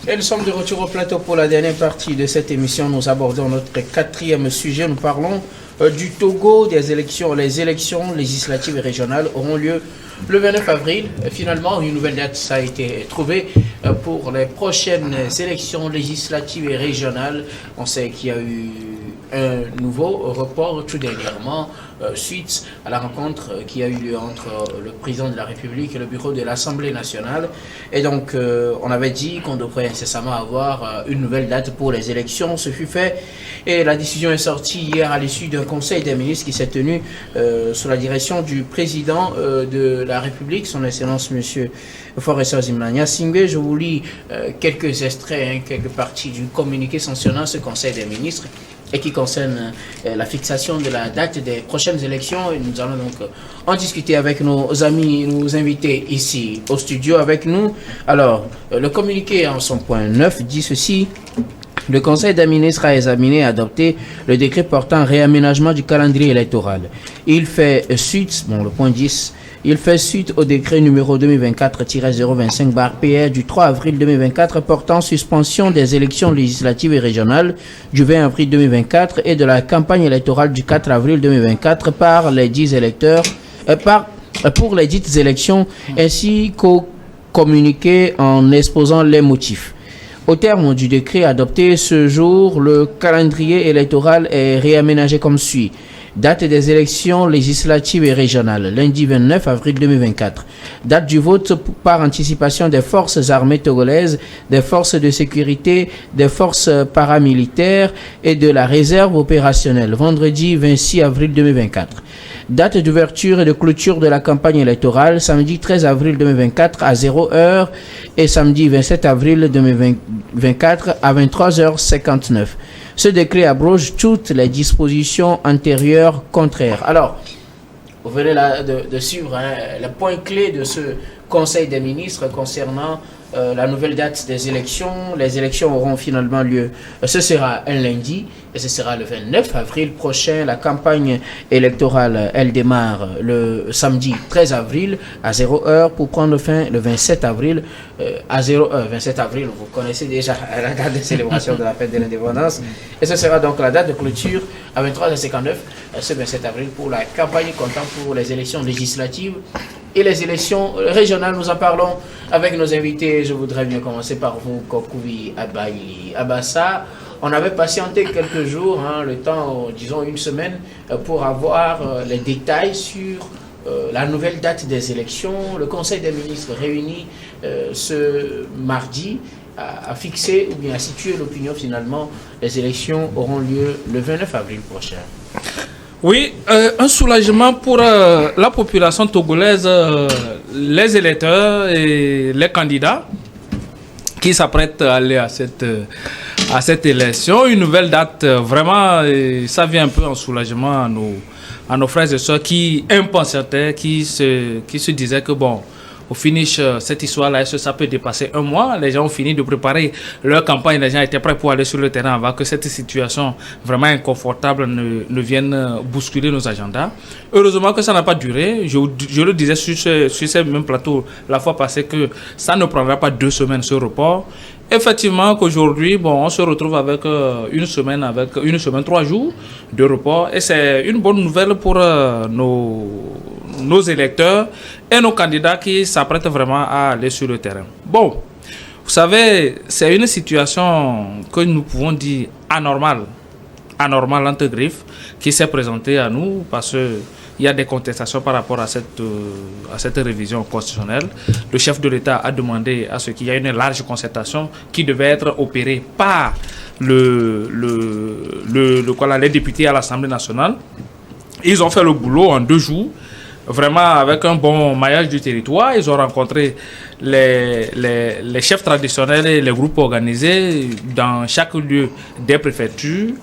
Et nous sommes de retour au plateau pour la dernière partie de cette émission. Nous abordons notre quatrième sujet. Nous parlons du Togo, des élections. Les élections législatives et régionales auront lieu le 29 avril. Finalement, une nouvelle date a été trouvée pour les prochaines élections législatives et régionales. On sait qu'il y a eu un nouveau report tout dernièrement suite à la rencontre qui a eu lieu entre le président de la République et le bureau de l'Assemblée nationale. Et donc, on avait dit qu'on devrait incessamment avoir une nouvelle date pour les élections. Ce fut fait et la décision est sortie hier à l'issue d'un conseil des ministres qui s'est tenu sous la direction du président de la République, son Excellence Monsieur Foressa Ousmane Singbe. Je vous lis quelques extraits, quelques parties du communiqué sanctionnant ce conseil des ministres et qui concerne la fixation de la date des prochaines élections. Et nous allons donc en discuter avec nos amis, nos invités ici au studio avec nous. Alors, le communiqué en son point 9 dit ceci. Le Conseil des ministres a examiné et adopté le décret portant réaménagement du calendrier électoral. Il fait suite, le point 10, il fait suite au décret numéro 2024-025-PR du 3 avril 2024 portant suspension des élections législatives et régionales du 20 avril 2024 et de la campagne électorale du 4 avril 2024 par les 10 électeurs, pour les dites élections, ainsi qu'au communiqué en exposant les motifs. Au terme du décret adopté ce jour, le calendrier électoral est réaménagé comme suit. Date des élections législatives et régionales, lundi 29 avril 2024. Date du vote par anticipation des forces armées togolaises, des forces de sécurité, des forces paramilitaires et de la réserve opérationnelle, vendredi 26 avril 2024. Date d'ouverture et de clôture de la campagne électorale, samedi 13 avril 2024 à 0h et samedi 27 avril 2024 à 23h59. Ce décret abroge toutes les dispositions antérieures contraires. Alors, vous venez là de suivre le point clé de ce Conseil des ministres concernant la nouvelle date des élections. Les élections auront finalement lieu, ce sera un lundi et ce sera le 29 avril prochain. La campagne électorale, elle démarre le samedi 13 avril à 0h pour prendre fin le 27 avril à 0h. 27 avril, vous connaissez déjà la date de célébration de la fête de l'indépendance. Et ce sera donc la date de clôture à 23h59, ce 27 avril pour la campagne comptant pour les élections législatives et les élections régionales. Nous en parlons avec nos invités. Je voudrais bien commencer par vous, Kokoubi Abayi Abassa. On avait patienté quelques jours, le temps, disons une semaine, pour avoir les détails sur la nouvelle date des élections. Le Conseil des ministres réuni ce mardi a fixé ou bien a situé l'opinion finalement. Les élections auront lieu le 29 avril prochain. Oui, un soulagement pour la population togolaise, les électeurs et les candidats qui s'apprêtent à aller à cette élection. Une nouvelle date, vraiment, ça vient un peu en soulagement à nos frères et sœurs qui impatientaient, qui se disaient que bon, au finish, cette histoire-là, ça peut dépasser un mois. Les gens ont fini de préparer leur campagne. Les gens étaient prêts pour aller sur le terrain avant que cette situation vraiment inconfortable ne vienne bousculer nos agendas. Heureusement que ça n'a pas duré. Je le disais sur ce même plateau la fois passée que ça ne prendra pas 2 semaines ce report. Effectivement qu'aujourd'hui, on se retrouve avec une semaine, 3 jours de report. Et c'est une bonne nouvelle pour nos électeurs et nos candidats qui s'apprêtent vraiment à aller sur le terrain. Bon, vous savez, c'est une situation que nous pouvons dire anormale entre griffes, qui s'est présentée à nous parce que il y a des contestations par rapport à cette révision constitutionnelle. Le chef de l'État a demandé à ce qu'il y ait une large concertation qui devait être opérée par les députés à l'Assemblée nationale. Ils ont fait le boulot en 2 jours, vraiment avec un bon maillage du territoire. Ils ont rencontré les chefs traditionnels et les groupes organisés dans chaque lieu des préfectures.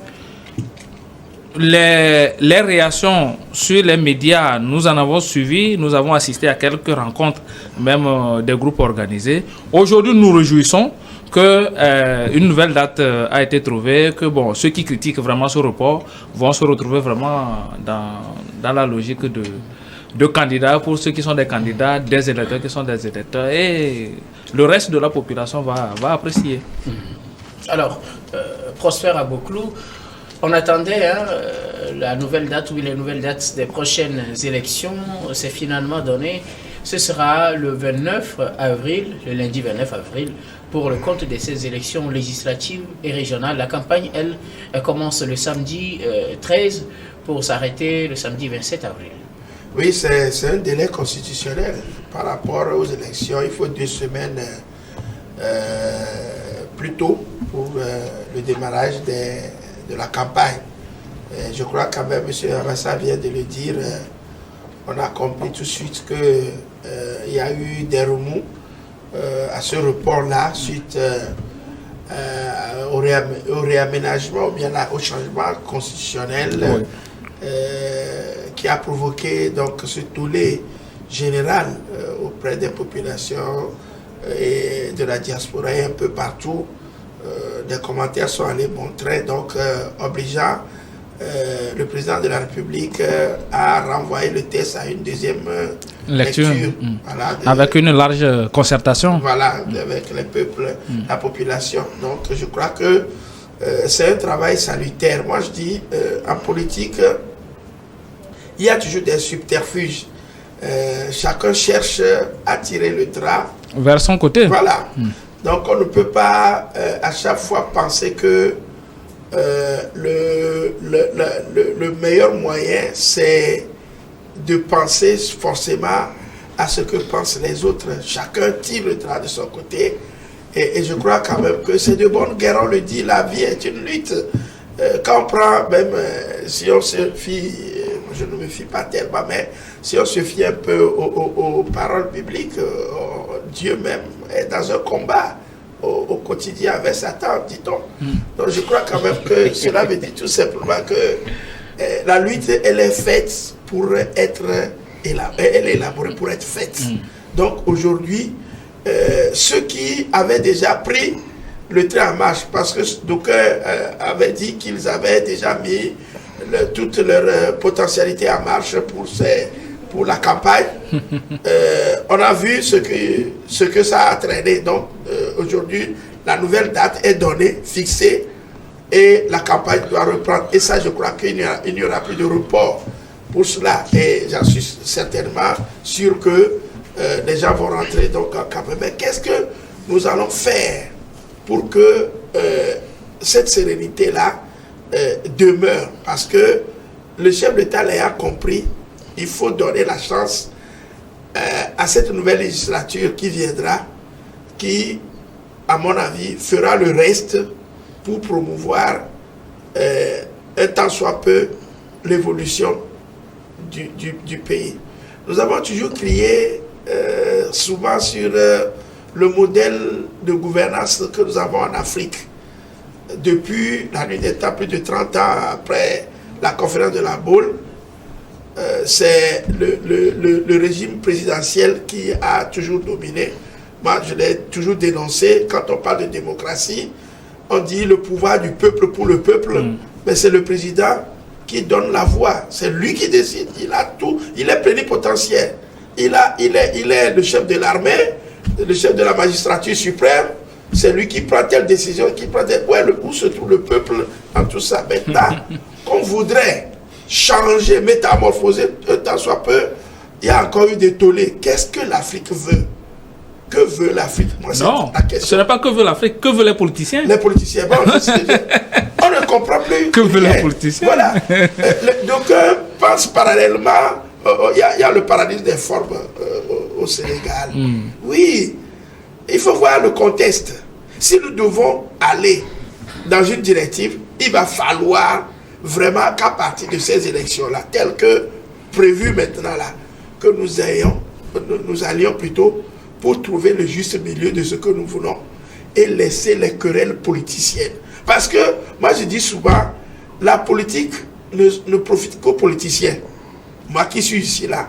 Les réactions sur les médias, nous en avons suivi, nous avons assisté à quelques rencontres, même des groupes organisés. Aujourd'hui, nous nous réjouissons qu'une nouvelle date a été trouvée, que ceux qui critiquent vraiment ce report vont se retrouver vraiment dans la logique de candidats pour ceux qui sont des candidats, des électeurs qui sont des électeurs, et le reste de la population va apprécier. Alors, Prosper Abouklou, on attendait la nouvelle date, ou les nouvelles dates des prochaines élections, c'est finalement donné. Ce sera le 29 avril, le lundi 29 avril, pour le compte de ces élections législatives et régionales. La campagne, elle commence le samedi 13 pour s'arrêter le samedi 27 avril. Oui, c'est un délai constitutionnel par rapport aux élections. Il faut 2 semaines plus tôt pour le démarrage de la campagne. Je crois quand même, M. Amassa vient de le dire, on a compris tout de suite qu'il y a eu des remous à ce report-là suite au réaménagement ou bien au changement constitutionnel qui a provoqué donc ce tollé général auprès des populations et de la diaspora et un peu partout. Des commentaires sont allés bon train, donc obligeant le président de la République à renvoyer le texte à une deuxième lecture. Voilà, avec une large concertation. Voilà, avec les peuples, la population. Donc je crois que c'est un travail salutaire. Moi je dis, en politique, il y a toujours des subterfuges. Chacun cherche à tirer le drap vers son côté. Voilà. Donc on ne peut pas à chaque fois penser que le meilleur moyen, c'est de penser forcément à ce que pensent les autres. Chacun tire le drap de son côté. Et je crois quand même que c'est de bonne guerre. On le dit, la vie est une lutte. Quand on prend, même si on se fie, je ne me fie pas tellement, mais si on se fie un peu aux paroles bibliques, Dieu même est dans un combat au quotidien avec Satan, dit-on. Donc je crois quand même que cela veut dire tout simplement que la lutte, elle est faite pour être elle est élaborée pour être faite. Donc aujourd'hui, ceux qui avaient déjà pris le train en marche, parce que d'aucuns avaient dit qu'ils avaient déjà mis toute leur potentialité en marche pour la campagne. On a vu ce que ça a traîné. Donc aujourd'hui, la nouvelle date est donnée, fixée, et la campagne doit reprendre. Et ça, je crois qu'il n'y aura plus de report pour cela. Et j'en suis certainement sûr que les gens vont rentrer donc en campagne. Mais qu'est-ce que nous allons faire pour que cette sérénité-là demeure? Parce que le chef d'État l'a compris, il faut donner la chance à cette nouvelle législature qui viendra, qui, à mon avis, fera le reste pour promouvoir un tant soit peu l'évolution du pays. Nous avons toujours crié souvent sur le modèle de gouvernance que nous avons en Afrique. Depuis la nuit des temps, plus de 30 ans après la conférence de la Baule, c'est le régime présidentiel qui a toujours dominé. Moi, je l'ai toujours dénoncé. Quand on parle de démocratie, on dit le pouvoir du peuple pour le peuple, mais c'est le président qui donne la voix. C'est lui qui décide. Il a tout. Il est plénipotentiaire. Il est le chef de l'armée, le chef de la magistrature suprême. C'est lui qui prend telle décision, qui prend telle... Où se trouve le peuple dans tout ça? Maintenant, qu'on voudrait changer, métamorphoser, tant soit peu, il y a encore eu des tollés. Qu'est-ce que l'Afrique veut? Que veut l'Afrique? Non, ce n'est pas que veut l'Afrique, que veulent les politiciens? Les politiciens, bon, on ne comprend plus. Que veulent les politiciens? Voilà. Donc, pense parallèlement, il y a le paradis des formes au Sénégal. Oui, il faut voir le contexte. Si nous devons aller dans une directive, il va falloir vraiment qu'à partir de ces élections-là, telles que prévues maintenant là, que nous allions plutôt pour trouver le juste milieu de ce que nous voulons et laisser les querelles politiciennes. Parce que, moi je dis souvent, la politique ne profite qu'aux politiciens. Moi qui suis ici là,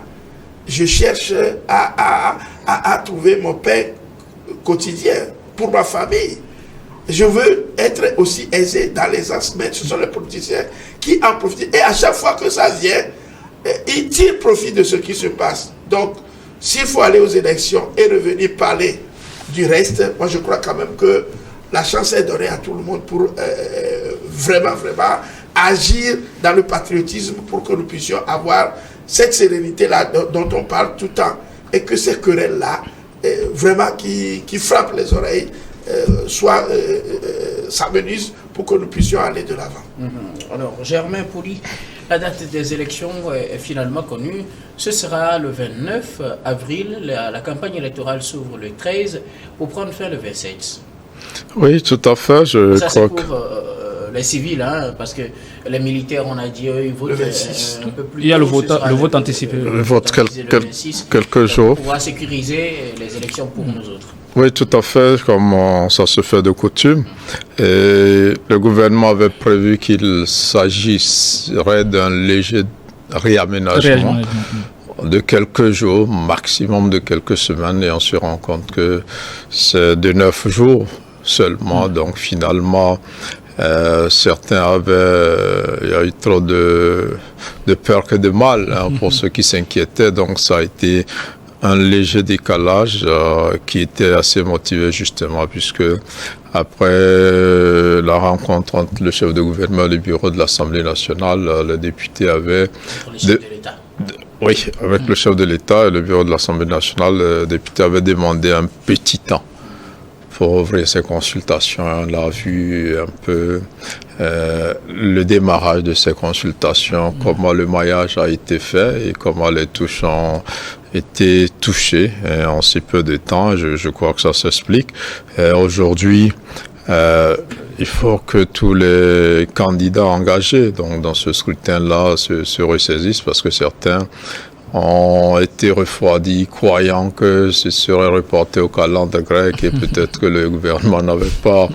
je cherche à trouver mon pain quotidien pour ma famille. Je veux être aussi aisé dans l'aisance, mais ce sont les politiciens qui en profitent. Et à chaque fois que ça vient, ils tirent profit de ce qui se passe. Donc, s'il faut aller aux élections et revenir parler du reste, moi je crois quand même que la chance est donnée à tout le monde pour vraiment agir dans le patriotisme pour que nous puissions avoir cette sérénité-là dont on parle tout le temps et que ces querelles-là, vraiment qui frappent les oreilles, s'amenuisent pour que nous puissions aller de l'avant. Alors, Germain Pouli, la date des élections est finalement connue. Ce sera le 29 avril. La campagne électorale s'ouvre le 13 pour prendre fin le 27. Oui, tout à fait. Ça, c'est pour les civils, hein, parce que les militaires, on a dit, ils votent un peu plus. Il y a le vote anticipé. Le vote quelques jours. Pour pouvoir sécuriser les élections pour nous autres. Oui, tout à fait, comme ça se fait de coutume. Et le gouvernement avait prévu qu'il s'agirait d'un léger réaménagement de quelques jours, maximum de quelques semaines, et on se rend compte que c'est de 9 jours seulement. Donc finalement, certains il y a eu trop de peur que de mal pour ceux qui s'inquiétaient. Donc ça a été un léger décalage qui était assez motivé justement, puisque après la rencontre entre le chef de gouvernement et le bureau de l'Assemblée nationale, le député avait... Oui, avec le chef de l'État et le bureau de l'Assemblée nationale, le député avait demandé un petit temps pour ouvrir ces consultations. On a vu un peu le démarrage de ces consultations, comment le maillage a été fait et comment les touches ont été touchées en si peu de temps. Je crois que ça s'explique. Aujourd'hui, il faut que tous les candidats engagés dans ce scrutin-là se ressaisissent, parce que certains ont été refroidis, croyant que ce serait reporté au calendrier grec et peut-être que le gouvernement n'avait pas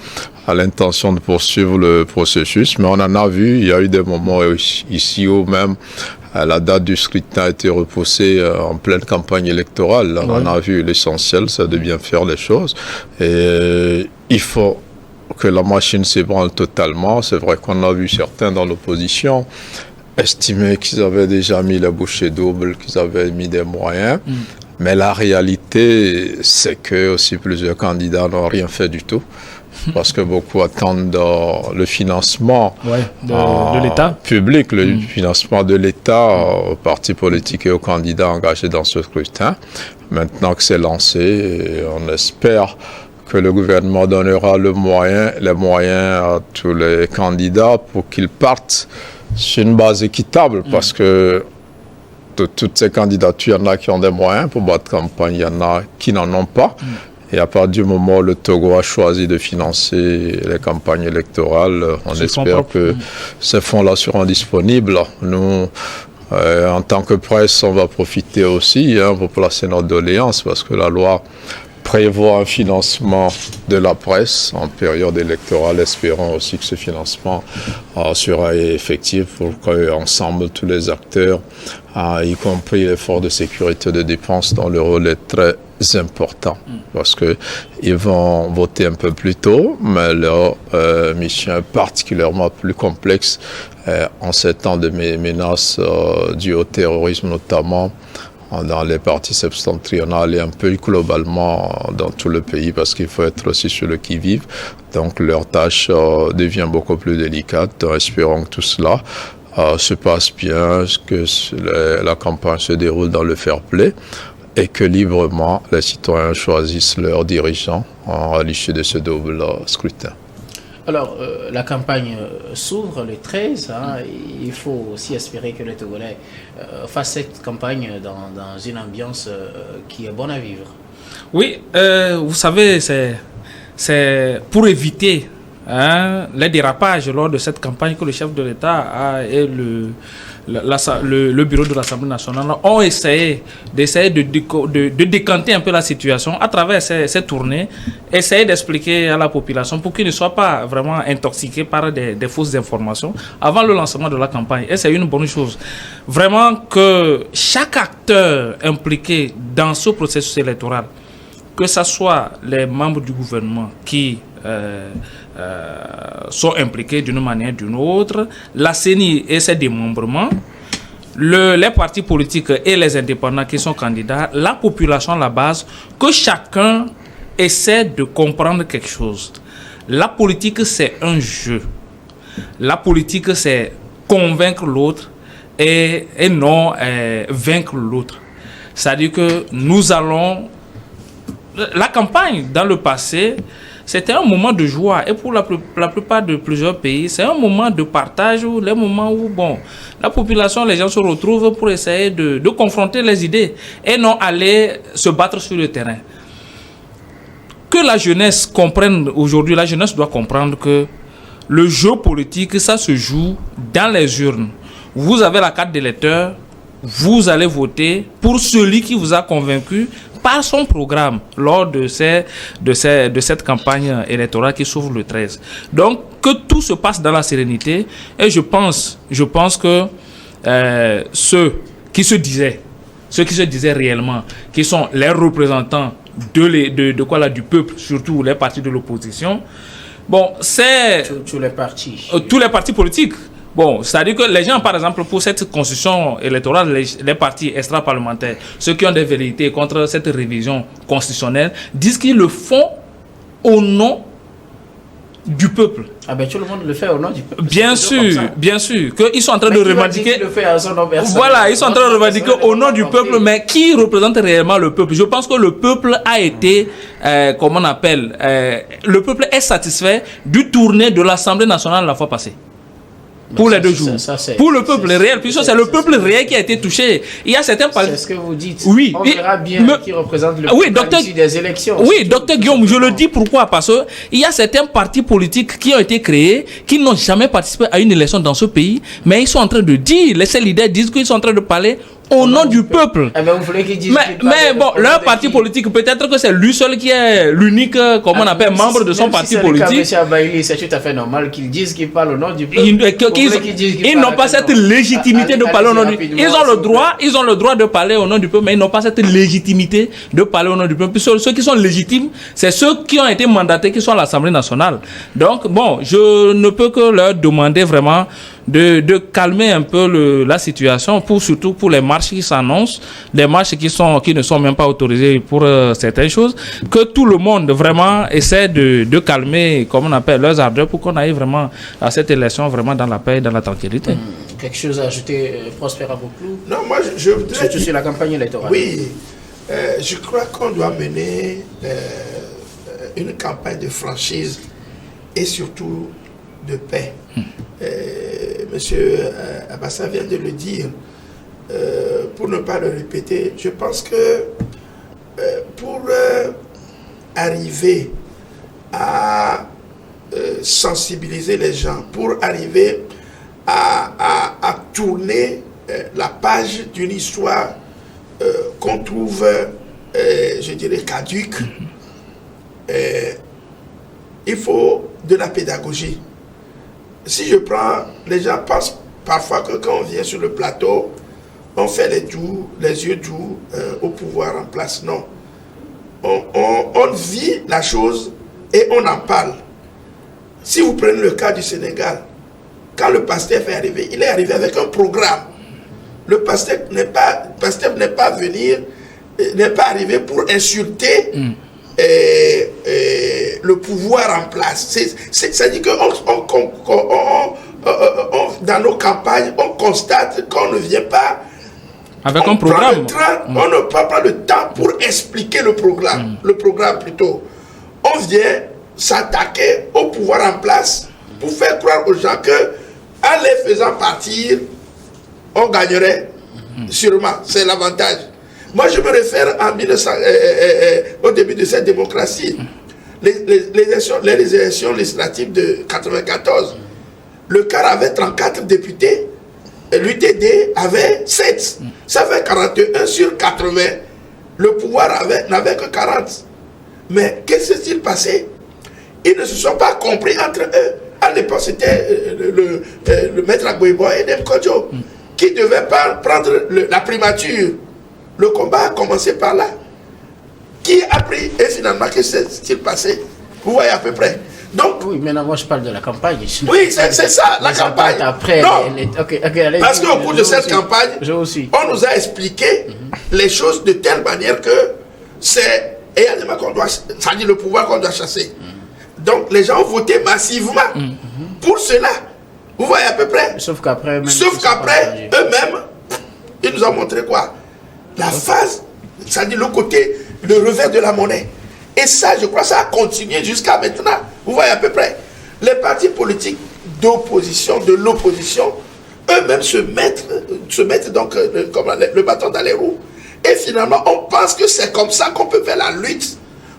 l'intention de poursuivre le processus. Mais on en a vu, il y a eu des moments ici où même la date du scrutin a été repoussée en pleine campagne électorale. Là, on a vu l'essentiel, c'est de bien faire les choses. Et il faut que la machine s'ébranle totalement. C'est vrai qu'on a vu certains dans l'opposition estimer qu'ils avaient déjà mis la bouchée double, qu'ils avaient mis des moyens. Mais la réalité, c'est que aussi plusieurs candidats n'ont rien fait du tout. Parce que beaucoup attendent le financement de l'État public, le financement de l'État aux partis politiques et aux candidats engagés dans ce scrutin. Maintenant que c'est lancé, on espère que le gouvernement donnera les moyens à tous les candidats pour qu'ils partent sur une base équitable, parce que de toutes ces candidatures, il y en a qui ont des moyens pour battre campagne, il y en a qui n'en ont pas. Et à partir du moment où le Togo a choisi de financer les campagnes électorales, on espère que ces fonds-là seront disponibles. Nous, en tant que presse, on va profiter aussi pour placer notre doléance, parce que la loi prévoit un financement de la presse en période électorale. Espérons aussi que ce financement sera effectif pour qu'ensemble, tous les acteurs, y compris les forces de sécurité de défense, dont le rôle est très important, parce qu'ils vont voter un peu plus tôt, mais leur mission est particulièrement plus complexe en ces temps de menaces dues au terrorisme, notamment dans les parties septentrionales et un peu globalement dans tout le pays, parce qu'il faut être aussi sur le qui-vive. Donc leur tâche devient beaucoup plus délicate. Espérons que tout cela se passe bien, que la campagne se déroule dans le fair-play et que librement les citoyens choisissent leurs dirigeants à l'issue de ce double scrutin. Alors, la campagne s'ouvre le 13. Il faut aussi espérer que les Togolais fassent cette campagne dans une ambiance qui est bonne à vivre. Oui, vous savez, c'est pour éviter les dérapages lors de cette campagne que le chef de l'État et le bureau de l'Assemblée nationale ont essayé de décanter un peu la situation à travers ces tournées, essayer d'expliquer à la population pour qu'ils ne soient pas vraiment intoxiqués par des fausses informations avant le lancement de la campagne. Et c'est une bonne chose. Vraiment que chaque acteur impliqué dans ce processus électoral, que ce soit les membres du gouvernement qui sont impliqués d'une manière ou d'une autre, la CENI et ses démembrements, les partis politiques et les indépendants qui sont candidats, la population, la base, que chacun essaie de comprendre quelque chose. La politique, c'est un jeu. La politique, c'est convaincre l'autre et non vaincre l'autre. C'est-à-dire que nous allons... La campagne, dans le passé, c'était un moment de joie. Et pour la plupart de plusieurs pays, c'est un moment de partage, les moments où, bon, la population, les gens se retrouvent pour essayer de confronter les idées et non aller se battre sur le terrain. Que la jeunesse comprenne aujourd'hui, la jeunesse doit comprendre que le jeu politique, ça se joue dans les urnes. Vous avez la carte d'électeur, vous allez voter pour celui qui vous a convaincu par son programme lors de cette campagne électorale qui s'ouvre le 13. Donc, que tout se passe dans la sérénité. Et je pense que ceux qui se disaient réellement, qui sont les représentants du peuple, surtout les partis de l'opposition, bon, c'est... Tous les partis. Tous les partis politiques. Bon, c'est-à-dire que les gens, par exemple, pour cette constitution électorale, les partis extra-parlementaires, ceux qui ont des velléités contre cette révision constitutionnelle, disent qu'ils le font au nom du peuple. Ah ben tout le monde le fait au nom du peuple. Bien sûr, qu'ils sont en train de revendiquer. Voilà, ils sont en train de revendiquer au nom du peuple, mais qui représente réellement le peuple? Je pense que le peuple a été, le peuple est satisfait du tournée de l'Assemblée nationale la fois passée. Pour les 2 jours. Pour le peuple réel, puisque c'est le peuple réel qui a été touché. Il y a certains partis. C'est ce que vous dites. Oui. On verra bien qui représente le peuple ici des élections. Oui, docteur Guillaume, je le dis pourquoi? Parce qu'il y a certains partis politiques qui ont été créés, qui n'ont jamais participé à une élection dans ce pays, mais ils sont en train de dire, les leaders disent qu'ils sont en train de parler au nom du peuple. Eh ben, vous voulez qu'ils disent mais bon, leur parti politique, peut-être que c'est lui seul qui est l'unique, comment on appelle, membre de son parti politique. C'est tout à fait normal qu'ils disent qu'ils parlent au nom du peuple. Ils n'ont pas cette légitimité de parler au nom du peuple. Ils ont le droit de parler au nom du peuple, mais ils n'ont pas cette légitimité de parler au nom du peuple. Ceux qui sont légitimes, c'est ceux qui ont été mandatés, qui sont à l'Assemblée nationale. Donc, bon, je ne peux que leur demander vraiment de calmer un peu la situation, surtout pour les marches qui s'annoncent, des marches qui ne sont même pas autorisées pour certaines choses, que tout le monde vraiment essaie de calmer, comme on appelle, leurs ardeurs pour qu'on aille vraiment à cette élection vraiment dans la paix et dans la tranquillité. Quelque chose à ajouter, Prosper Aboklou? Non, moi je voudrais... Surtout sur la campagne électorale. Oui, je crois qu'on doit mener une campagne de franchise et surtout de paix. Monsieur Abassa vient de le dire. Pour ne pas le répéter, je pense que pour arriver à sensibiliser les gens, pour arriver à tourner la page d'une histoire qu'on trouve, je dirais, caduque, il faut de la pédagogie. Si je prends, les gens pensent parfois que quand on vient sur le plateau, on fait les yeux doux au pouvoir en place. Non. On vit la chose et on en parle. Si vous prenez le cas du Sénégal, quand le pasteur est arrivé, il est arrivé avec un programme. Le pasteur n'est pas arrivé pour insulter le pouvoir en place. C'est-à-dire que dans nos campagnes, on constate qu'on ne vient pas avec un programme. On ne prend pas le temps pour expliquer le programme. Le programme plutôt. On vient s'attaquer au pouvoir en place pour faire croire aux gens que en les faisant partir, on gagnerait sûrement. C'est l'avantage. Moi, je me réfère au début de cette démocratie. Les élections législatives de 1994. Le CAR avait 34 députés, l'UTD avait 7. Ça fait 41 sur 80. Le pouvoir n'avait que 40. Mais qu'est-ce qui s'est passé? Ils ne se sont pas compris entre eux. À l'époque, c'était le maître Agboibo et Dem Kodjo qui devaient prendre la primature. Le combat a commencé par là. Qui a pris et finalement, qu'est-ce qui s'est passé? Vous voyez à peu près. Donc, oui, maintenant, moi, je parle de la campagne. Oui, c'est ça, la campagne. Après, non, allez, parce qu'au cours de cette campagne, on nous a expliqué les choses de telle manière que c'est ça dit le pouvoir qu'on doit chasser. Donc, les gens ont voté massivement pour cela. Vous voyez à peu près. Sauf qu'après, eux-mêmes, ils nous ont montré quoi? La phase, ça dit le côté, le revers de la monnaie. Et ça, je crois, ça a continué jusqu'à maintenant. Vous voyez à peu près. Les partis politiques d'opposition, de l'opposition, eux-mêmes se mettent donc le bâton dans les roues. Et finalement, on pense que c'est comme ça qu'on peut faire la lutte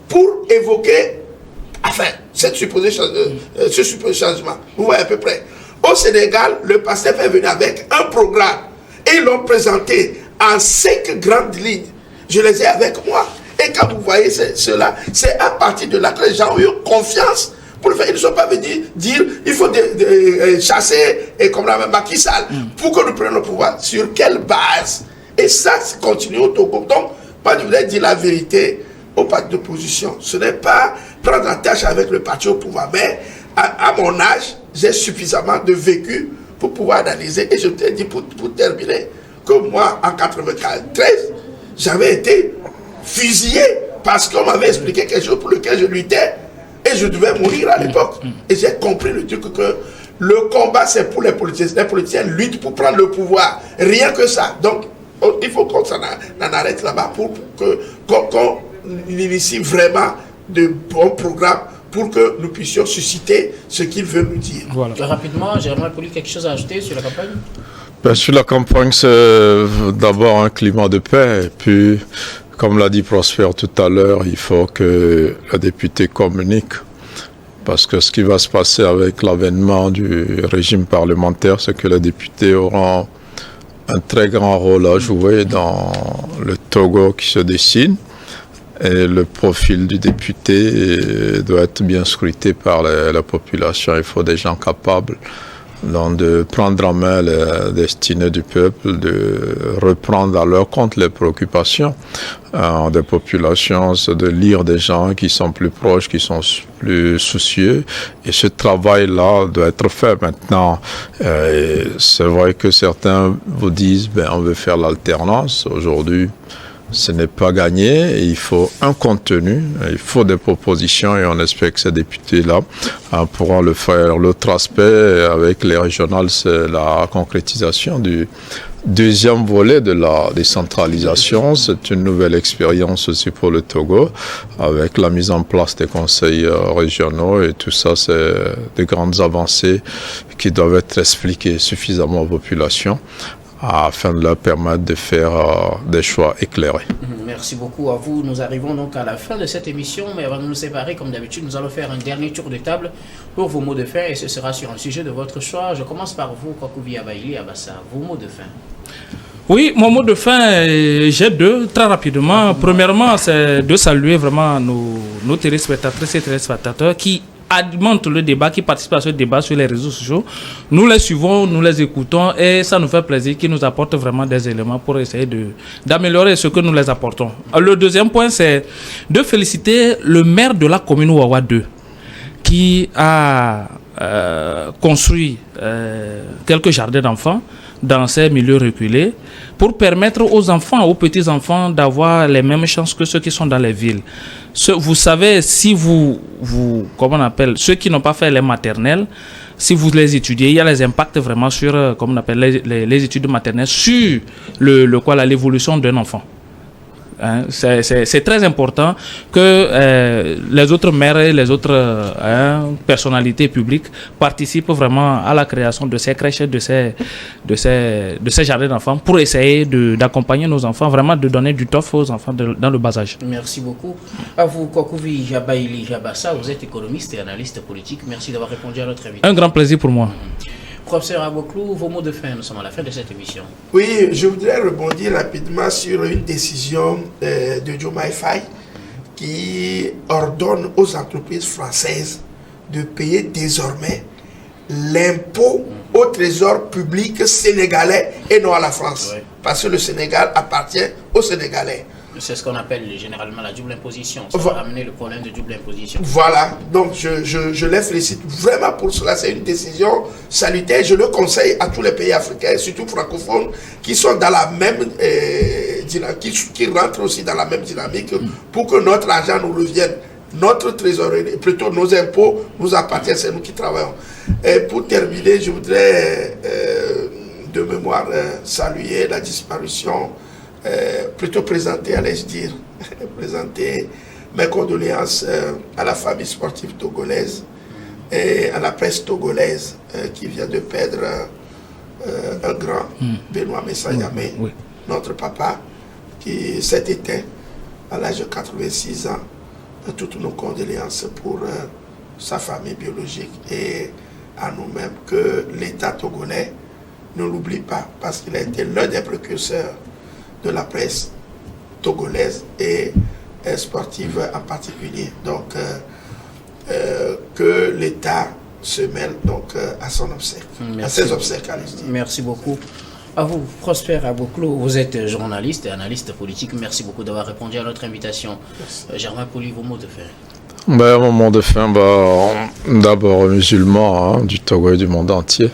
pour évoquer, enfin, ce supposé changement. Vous voyez à peu près. Au Sénégal, le PASTEF est venu avec un programme et ils l'ont présenté en 5 grandes lignes. Je les ai avec moi. Et quand vous voyez cela, c'est à partir de là que les gens ont eu confiance pour le faire. Ils ne sont pas venus dire il faut chasser et comme la même Macky Sall pour que nous prenions le pouvoir. Sur quelle base? Et ça continue au Togo. Donc, moi je voulais dire la vérité au parti d'opposition. Ce n'est pas prendre la tâche avec le parti au pouvoir. Mais à mon âge, j'ai suffisamment de vécu pour pouvoir analyser. Et je t'ai dit pour terminer que moi, en 1993, j'avais été fusillé parce qu'on m'avait expliqué quelque chose pour lequel je luttais et je devais mourir à l'époque. Et j'ai compris le truc que le combat c'est pour les politiciens. Les politiciens luttent pour prendre le pouvoir. Rien que ça. Donc, il faut qu'on s'en arrête là-bas pour qu'on initie vraiment de bons programmes pour que nous puissions susciter ce qu'il veut nous dire. Voilà. Rapidement, j'aimerais Poli quelque chose à ajouter sur la campagne? Sur la campagne, c'est d'abord un climat de paix. Et puis, comme l'a dit Prosper tout à l'heure, il faut que la députée communique. Parce que ce qui va se passer avec l'avènement du régime parlementaire, c'est que les députés auront un très grand rôle à jouer dans le Togo qui se dessine. Et le profil du député doit être bien scruté par la population. Il faut des gens capables donc de prendre en main la destinée du peuple, de reprendre à leur compte les préoccupations des populations, de lire des gens qui sont plus proches, qui sont plus soucieux. Et ce travail-là doit être fait maintenant. C'est vrai que certains vous disent, on veut faire l'alternance. Aujourd'hui, ce n'est pas gagné, il faut un contenu, il faut des propositions et on espère que ces députés-là pourront le faire. L'autre aspect avec les régionales, c'est la concrétisation du deuxième volet de la décentralisation. C'est une nouvelle expérience aussi pour le Togo avec la mise en place des conseils régionaux et tout ça, c'est de grandes avancées qui doivent être expliquées suffisamment aux populations afin de leur permettre de faire des choix éclairés. Merci beaucoup à vous. Nous arrivons donc à la fin de cette émission, mais avant de nous séparer, comme d'habitude, nous allons faire un dernier tour de table pour vos mots de fin et ce sera sur un sujet de votre choix. Je commence par vous, Kwakouvi Abaili Abassa. Vos mots de fin. Oui, mon mot de fin, j'ai deux, très rapidement. Premièrement, c'est de saluer vraiment nos téléspectatrices et téléspectateurs qui alimentent le débat, qui participent à ce débat sur les réseaux sociaux. Nous les suivons, nous les écoutons et ça nous fait plaisir qu'ils nous apportent vraiment des éléments pour essayer d'améliorer ce que nous les apportons. Le deuxième point, c'est de féliciter le maire de la commune Wawa 2 qui a construit quelques jardins d'enfants dans ces milieux reculés pour permettre aux enfants, aux petits-enfants d'avoir les mêmes chances que ceux qui sont dans les villes. Vous savez, si comment on appelle, ceux qui n'ont pas fait les maternelles, si vous les étudiez, il y a les impacts vraiment sur, comment on appelle, les études maternelles sur l'évolution d'un enfant. Hein, c'est très important que les autres maires et les autres personnalités publiques participent vraiment à la création de ces crèches, de ces jardins d'enfants pour essayer d'accompagner nos enfants, vraiment de donner du toffe aux enfants dans le bas âge. Merci beaucoup. À vous, Kwakouvi Abaili Abassa, vous êtes économiste et analyste politique. Merci d'avoir répondu à notre invitation. Un grand plaisir pour moi. Professeur Aboklou, vos mots de fin, nous sommes à la fin de cette émission. Oui, je voudrais rebondir rapidement sur une décision de Diomaye Faye qui ordonne aux entreprises françaises de payer désormais l'impôt au trésor public sénégalais et non à la France. Oui. Parce que le Sénégal appartient aux Sénégalais. C'est ce qu'on appelle généralement la double imposition. Ça va ramener le problème de double imposition. Voilà, donc je les félicite vraiment pour cela. C'est une décision salutaire. Je le conseille à tous les pays africains, surtout francophones, qui sont dans la même dynamique, qui rentrent aussi dans la même dynamique pour que notre argent nous revienne. Notre trésorerie, plutôt nos impôts, nous appartiennent, c'est nous qui travaillons. Et pour terminer, je voudrais de mémoire saluer la disparition, plutôt présenter, allais-je dire, présenter mes condoléances à la famille sportive togolaise et à la presse togolaise qui vient de perdre un grand, Benoît Messayamé, notre papa, qui s'est éteint à l'âge de 86 ans. Toutes nos condoléances pour sa famille biologique et à nous-mêmes, que l'État togolais ne l'oublie pas, parce qu'il a été l'un des précurseurs de la presse togolaise et sportive en particulier. Donc, que l'État se mêle donc à son obsèque, à ses obsèques, allez-je dire. Merci beaucoup. À vous, Prosper Aboklo, vous êtes journaliste et analyste politique. Merci beaucoup d'avoir répondu à notre invitation. Germain Poli, vos mots de fin. Mon mot de fin, d'abord aux musulmans du Togo et du monde entier,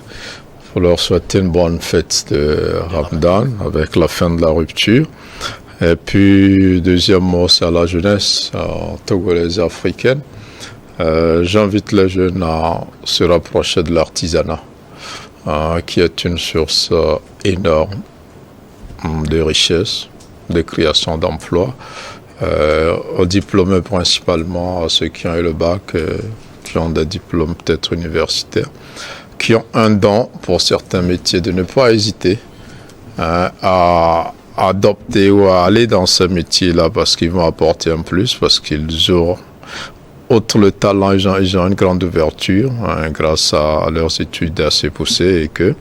pour leur souhaiter une bonne fête de Ramadan avec la fin de la rupture. Et puis, deuxième mot, c'est à la jeunesse togolaise et africaine. J'invite les jeunes à se rapprocher de l'artisanat, qui est une source énorme de richesse, de création d'emplois, aux diplômés principalement, à ceux qui ont eu le bac, qui ont des diplômes peut-être universitaires, qui ont un don pour certains métiers, de ne pas hésiter à adopter ou à aller dans ce métier-là parce qu'ils vont apporter un plus, parce qu'ils auront, outre le talent, ils ont une grande ouverture grâce à leurs études assez poussées, et que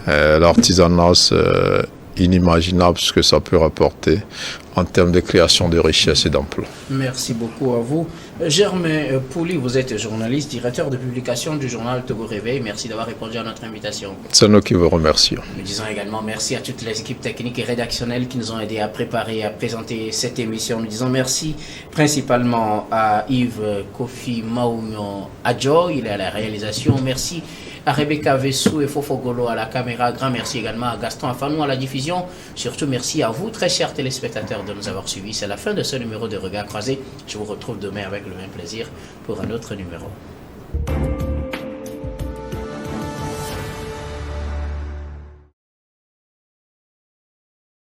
l'artisanat, c'est inimaginable ce que ça peut rapporter en termes de création de richesses et d'emplois. Merci beaucoup à vous. Germain Poli, vous êtes journaliste, directeur de publication du journal Togo Réveil. Merci d'avoir répondu à notre invitation. C'est nous qui vous remercions. Nous disons également merci à toutes les équipes techniques et rédactionnelles qui nous ont aidés à préparer et à présenter cette émission. Nous disons merci principalement à Yves Kofi Maounion Adjo, il est à la réalisation. Merci à Rebecca Vessou et Fofogolo à la caméra. Grand merci également à Gaston Afanou à la diffusion. Surtout merci à vous, très chers téléspectateurs, de nous avoir suivis. C'est la fin de ce numéro de Regard Croisé. Je vous retrouve demain avec le même plaisir pour un autre numéro.